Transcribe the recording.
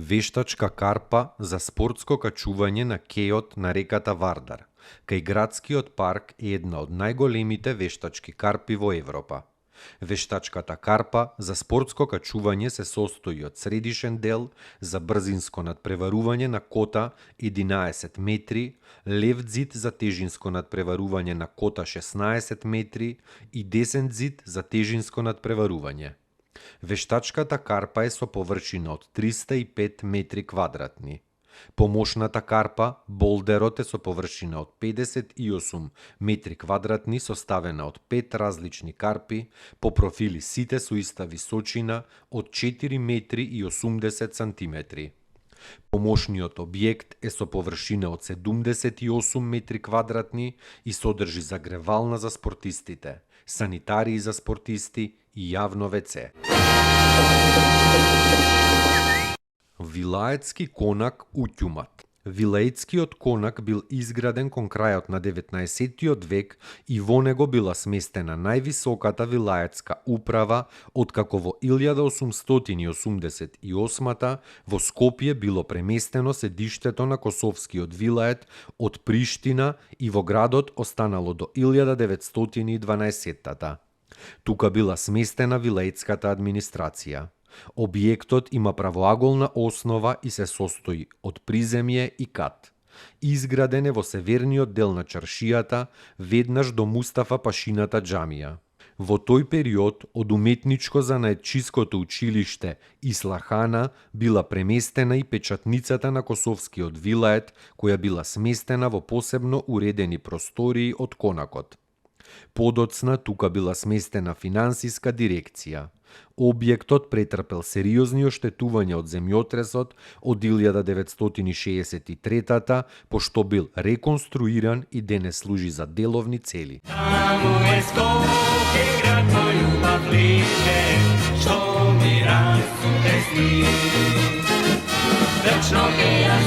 вештачка карпа за спортско качување на кејот на реката Вардар. Кај градскиот парк е една од најголемите вештачки карпи во Европа. Вештачката карпа за спортско качување се состои од средишен дел за брзинско надпреварување на кота 11 метри, лев ѕид за тежинско надпреварување на кота 16 метри и десен ѕид за тежинско надпреварување. Вештачката карпа е со површина од 305 метри квадратни. Помошната карпа, болдерот е со површина од 58 метри квадратни, составена од 5 различни карпи, по профили сите со иста височина од 4 метри и 80 сантиметри. Помошниот објект е со површина од 78 метри квадратни и содржи загревална за спортистите, санитарии за спортисти и јавно ВЦ. Вилаетски конак Уќумат. Вилаетскиот конак бил изграден кон крајот на 19 век и во него била сместена највисоката вилаетска управа откако во 1888 во Скопје било преместено седиштето на Косовскиот вилает од Приштина и во градот останало до 1912 Тука била сместена вилаетската администрација. Објектот има правоаголна основа и се состои од приземје и кат. Изграден е во северниот дел на чаршијата, веднаш до Мустафа Пашината џамија. Во тој период од уметничко занаетчиското училиште Ислахана била преместена и печатницата на Косовскиот вилает, која била сместена во посебно уредени простории од конакот. Подоцна тука била сместена финансиска дирекција. Објектот претрпел сериозни оштетувања од земјотресот од 1963 пошто бил реконструиран и денес служи за деловни цели. Таму е Скопје, град мој љубав ближе, што ми расуте сни. Вечно ќе ја